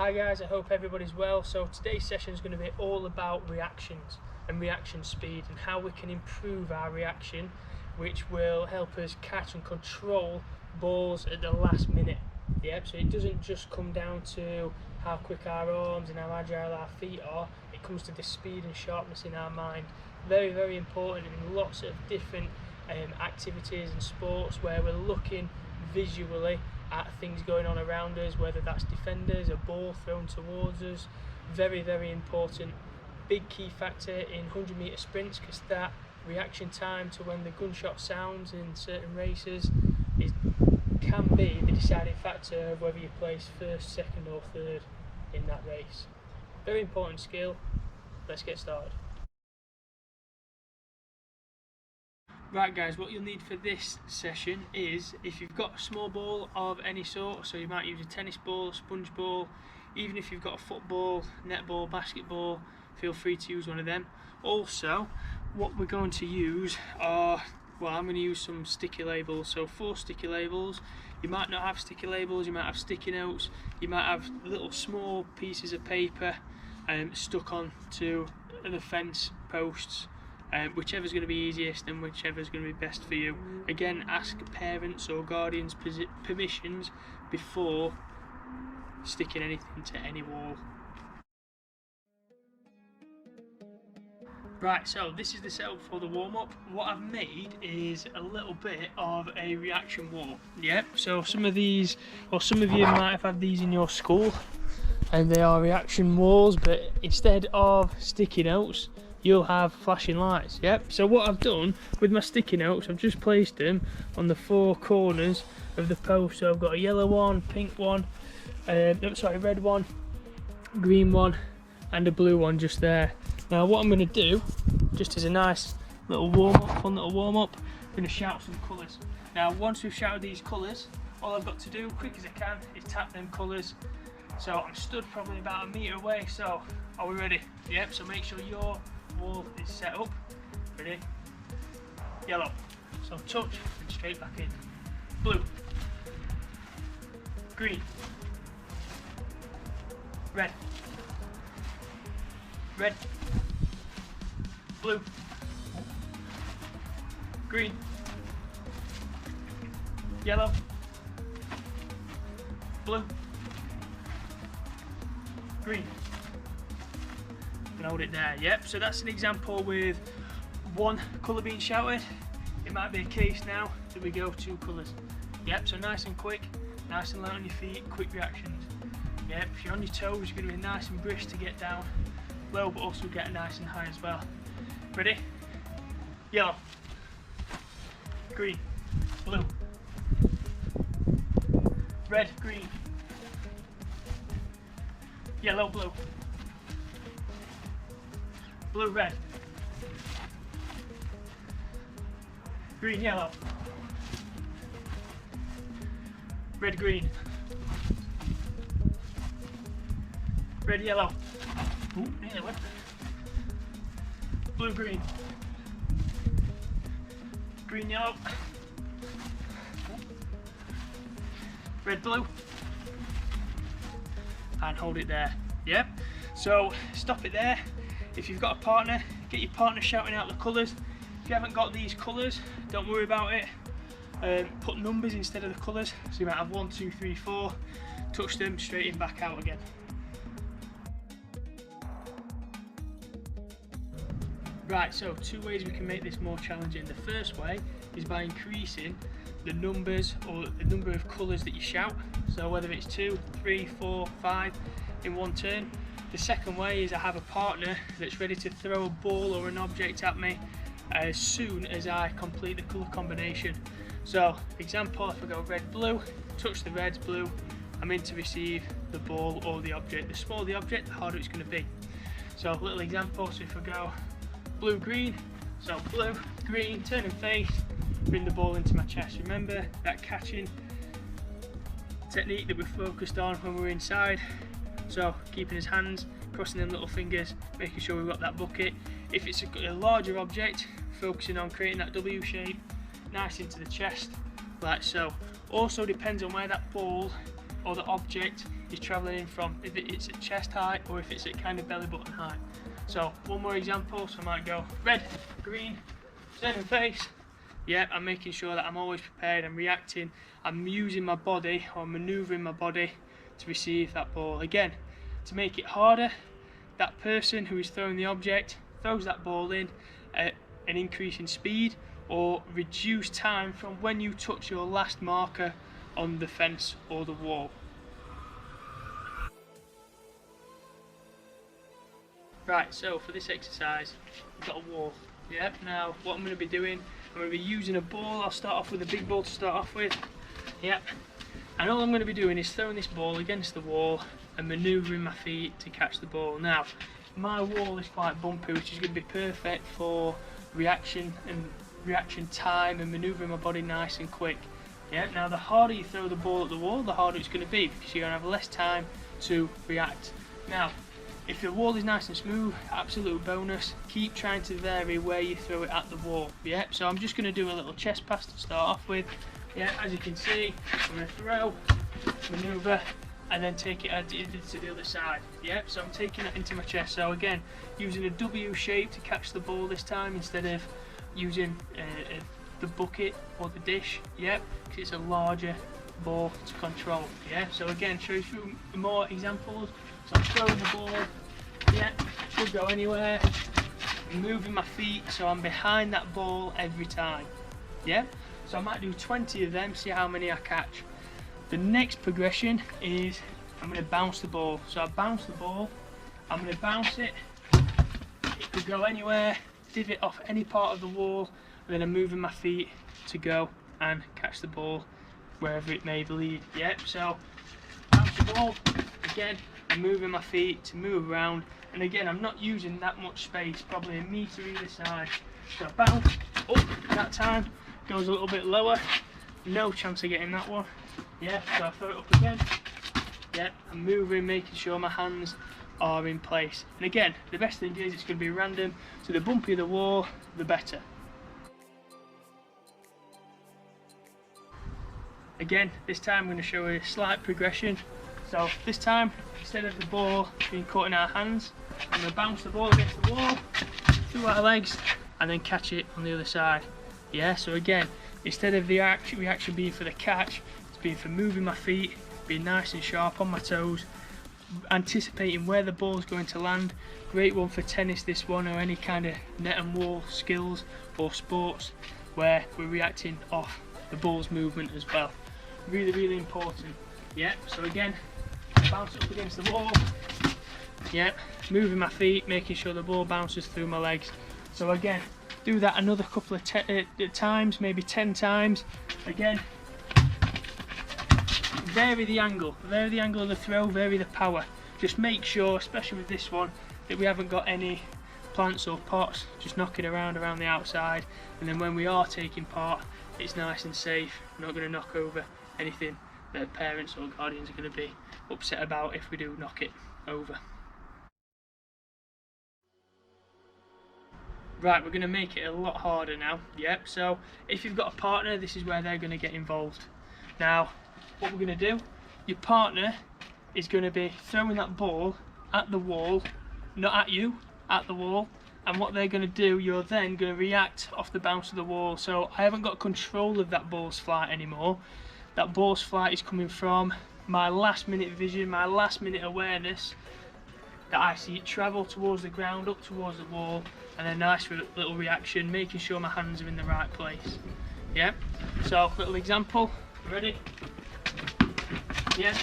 Hi guys, I hope everybody's well. So today's session is going to be all about reactions and reaction speed and how we can improve our reaction, which will help us catch and control balls at the last minute. Yep, so it doesn't just come down to how quick our arms and how agile our feet are, it comes to the speed and sharpness in our mind. Very, very important in lots of different activities and sports where we're looking visually at things going on around us, whether that's defenders, a ball thrown towards us. Very, very important. Big key factor in 100-metre sprints, because that reaction time to when the gunshot sounds in certain races can be the deciding factor of whether you place first, second or third in that race. Very important skill. Let's get started. Right guys, what you'll need for this session is, if you've got a small ball of any sort, so you might use a tennis ball, a sponge ball, even if you've got a football, netball, basketball, feel free to use one of them. Also, what we're going to use are, well, I'm going to use some sticky labels, so 4 sticky labels. You might not have sticky labels, you might have sticky notes, you might have little small pieces of paper stuck onto the fence posts. Whichever's going to be easiest and whichever's going to be best for you. Again, ask parents or guardians permissions before sticking anything to any wall. Right, so this is the setup for the warm-up. What I've made is a little bit of a reaction wall. Yep, so some of these, or some of you might have had these in your school, and they are reaction walls, but instead of sticky notes, you'll have flashing lights. Yep, so what I've done with my sticky notes, I've just placed them on the 4 corners of the post. So I've got a yellow one, pink one, red one, green one and a blue one just there. Now what I'm going to do, just as a nice little warm-up, fun little warm-up, I'm going to shout some colours. Now once we've shouted these colours, all I've got to do, quick as I can, is tap them colours. So I'm stood probably about 1 metre away, so are we ready? Yep, so make sure your wall is set up. Ready? Yellow. So touch and straight back in. Blue. Green. Red. Red. Blue. Green. Yellow. Blue. Green. And hold it there. Yep, so that's an example with 1 colour being shouted. It might be a case now that we go 2 colours. Yep, so nice and quick, nice and light on your feet, quick reactions. Yep, if you're on your toes, you're going to be nice and brisk to get down low, but also get nice and high as well. Ready? Yellow. Green. Blue. Red. Green. Yellow. Blue. Blue, red. Green, yellow. Red, green. Red, yellow. Ooh, nearly went. Blue, green. Green, yellow. Red, blue. And hold it there. Yep. So stop it there. If you've got a partner, get your partner shouting out the colours. If you haven't got these colours, don't worry about it. Put numbers instead of the colours. So you might have 1, 2, 3, 4. Touch them, straighten back out again. Right, so 2 ways we can make this more challenging. The first way is by increasing the numbers or the number of colours that you shout. So whether it's 2, 3, 4, 5 in one turn. The second way is I have a partner that's ready to throw a ball or an object at me as soon as I complete the colour combination. So, example, if I go red, blue, touch the red, blue, I'm in to receive the ball or the object. The smaller the object, the harder it's going to be. So, a little example, so if I go blue, green, so blue, green, turn and face, bring the ball into my chest. Remember that catching technique that we focused on when we were inside. So keeping his hands, crossing them little fingers, making sure we've got that bucket. If it's a larger object, focusing on creating that W shape, nice into the chest, like so. Also depends on where that ball or the object is travelling in from, if it's at chest height or if it's at kind of belly button height. So one more example, so I might go red, green, turning face. Yeah, I'm making sure that I'm always prepared, I'm reacting, I'm using my body or manoeuvring my body to receive that ball. Again, to make it harder, that person who is throwing the object throws that ball in at an increase in speed or reduce time from when you touch your last marker on the fence or the wall. Right, so for this exercise, we've got a wall. Yep, now what I'm going to be doing, I'm going to be using a ball. I'll start off with a big ball to start off with. Yep, and all I'm going to be doing is throwing this ball against the wall and manoeuvring my feet to catch the ball. Now, my wall is quite bumpy, which is going to be perfect for reaction time and manoeuvring my body nice and quick. Yeah, now the harder you throw the ball at the wall, the harder it's going to be because you're going to have less time to react. Now, if the wall is nice and smooth, absolute bonus. Keep trying to vary where you throw it at the wall. Yeah, so I'm just going to do a little chest pass to start off with. Yeah, as you can see, I'm going to throw, manoeuvre, and then take it to the other side. Yeah, so I'm taking it into my chest. So again, using a W shape to catch the ball this time instead of using the bucket or the dish. Yeah, because it's a larger ball to control. Yeah, so again, show you through more examples. So I'm throwing the ball. Yeah, could go anywhere. Moving my feet so I'm behind that ball every time. Yeah, so I might do 20 of them, see how many I catch. The next progression is I'm going to bounce the ball. So I bounce the ball, I'm going to bounce it. It could go anywhere, divot off any part of the wall, and then I'm moving my feet to go and catch the ball wherever it may lead. Yep, so bounce the ball, again, I'm moving my feet to move around, and again, I'm not using that much space, probably a metre either side. So I bounce, oh, that time, goes a little bit lower, no chance of getting that one. Yeah, so I throw it up again. Yeah, I'm moving, making sure my hands are in place. And again, the best thing is it's going to be random, so the bumpier the wall, the better. Again, this time I'm going to show a slight progression. So this time, instead of the ball being caught in our hands, I'm going to bounce the ball against the wall, through our legs, and then catch it on the other side. Yeah, so again, instead of the reaction being for the catch, it's being for moving my feet, being nice and sharp on my toes, anticipating where the ball's going to land. Great one for tennis, this one, or any kind of net and wall skills or sports where we're reacting off the ball's movement as well. Really, really important. Yeah, so again, bounce up against the wall. Yeah, moving my feet, making sure the ball bounces through my legs. So again, do that another couple of times, maybe 10 times. Again, vary the angle of the throw, vary the power. Just make sure, especially with this one, that we haven't got any plants or pots just knocking around the outside, and then when we are taking part, it's nice and safe. We're not going to knock over anything that parents or guardians are going to be upset about if we do knock it over. Right, we're going to make it a lot harder now. Yep, so if you've got a partner, this is where they're going to get involved. Now, what we're going to do, your partner is going to be throwing that ball at the wall, not at you, at the wall, and what they're going to do, you're then going to react off the bounce of the wall. So I haven't got control of that ball's flight anymore. That ball's flight is coming from my last minute vision, my last minute awareness, that I see it travel towards the ground, up towards the wall, and a nice little reaction, making sure my hands are in the right place. Yeah, so little example, ready? Yeah,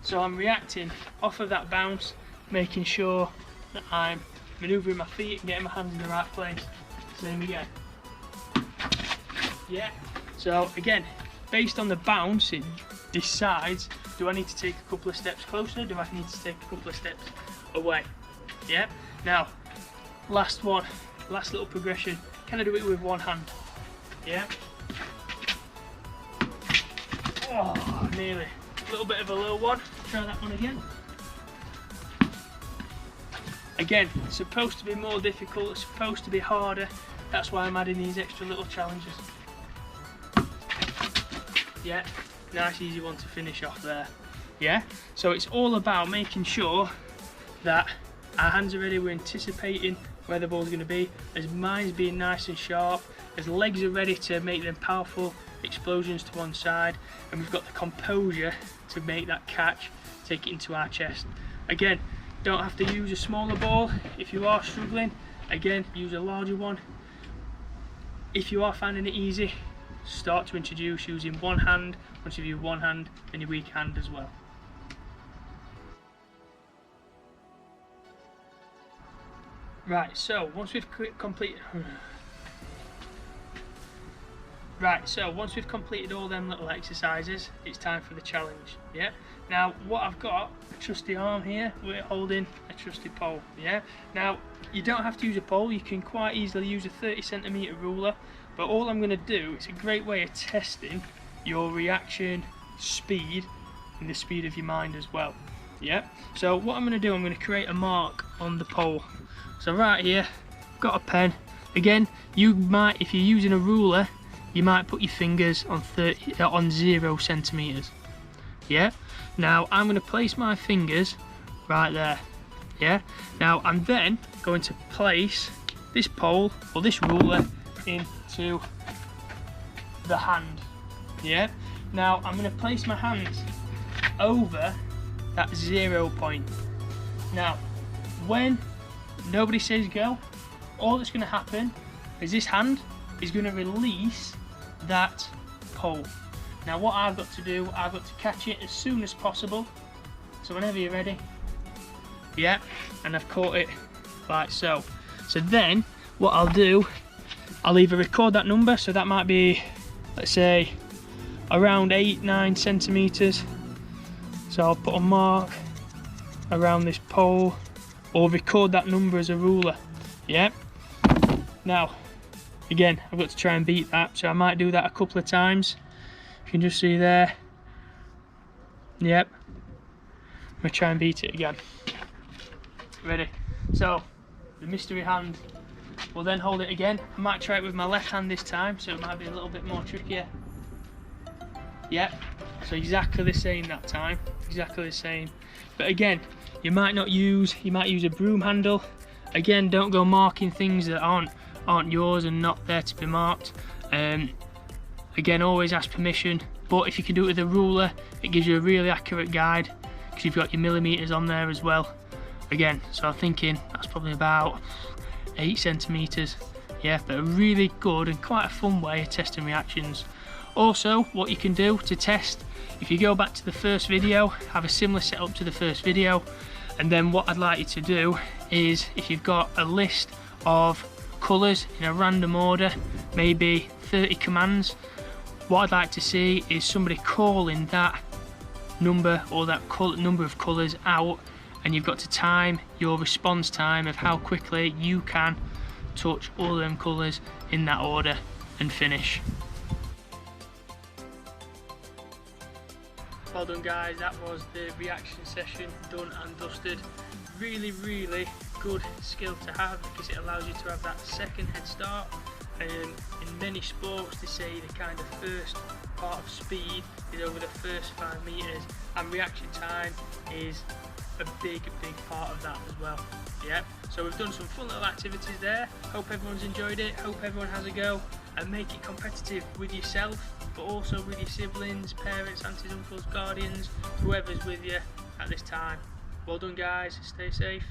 so I'm reacting off of that bounce, making sure that I'm manoeuvring my feet and getting my hands in the right place. Same again. Yeah, so again, based on the bounce, it decides, do I need to take a couple of steps closer? Do I need to take a couple of steps away? Yeah, now, last one, last little progression. Can I do it with one hand? Yeah. Oh, nearly. A little bit of a low one. Try that one again. Again, it's supposed to be more difficult, it's supposed to be harder. That's why I'm adding these extra little challenges. Yeah, nice easy one to finish off there. Yeah, so it's all about making sure that our hands are ready, we're anticipating where the ball's going to be, as minds being nice and sharp, as legs are ready to make them powerful explosions to one side, and we've got the composure to make that catch, take it into our chest. Again, don't have to use a smaller ball if you are struggling. Again, use a larger one. If you are finding it easy, start to introduce using one hand. Once you've used one hand, then your weak hand as well. Right, so once we've completed all them little exercises, it's time for the challenge. Yeah. Now, what I've got, a trusty arm here, we're holding a trusty pole. Yeah. Now, you don't have to use a pole. You can quite easily use a 30cm ruler. But all I'm going to do, it's a great way of testing your reaction speed and the speed of your mind as well. Yeah. So what I'm going to do, I'm going to create a mark on the pole. So right here, I've got a pen. Again, you might, if you're using a ruler, you might put your fingers on 0 centimeters. Yeah. Now I'm going to place my fingers right there. Yeah. Now I'm then going to place this pole or this ruler into the hand. Yeah. Now I'm going to place my hands over that 0 point. Now, when nobody says go, all that's going to happen is this hand is going to release that pole. Now what I've got to do, I've got to catch it as soon as possible. So whenever you're ready. Yeah, and I've caught it like so. So then what I'll do, I'll either record that number, so that might be, let's say, around 8-9 centimeters. So I'll put a mark around this pole, or record that number as a ruler. Yeah. Now, again, I've got to try and beat that, so I might do that a couple of times. You can just see there. Yep. I'm gonna try and beat it again. Ready? So, the mystery hand will then hold it again. I might try it with my left hand this time, so it might be a little bit more trickier. Yep. So exactly the same that time. Exactly the same. But again, you might use a broom handle. Again, don't go marking things that aren't yours and not there to be marked. Again, always ask permission, but if you can do it with a ruler, it gives you a really accurate guide because you've got your millimeters on there as well. Again, so I'm thinking that's probably about 8 centimeters. Yeah, but a really good and quite a fun way of testing reactions. Also, what you can do to test, if you go back to the first video, have a similar setup to the first video, and then what I'd like you to do is, if you've got a list of colours in a random order, maybe 30 commands, what I'd like to see is somebody calling that number or that number of colours out, and you've got to time your response time of how quickly you can touch all them colours in that order and finish. Well done guys, that was the reaction session done and dusted. Really good skill to have because it allows you to have that second head start. In many sports they say the kind of first part of speed is over the first 5 meters, and reaction time is a big part of that as well. Yeah, so we've done some fun little activities there. Hope everyone's enjoyed it, hope everyone has a go, and make it competitive with yourself, but also with your siblings, parents, aunties, uncles, guardians, whoever's with you at this time. Well done guys, stay safe.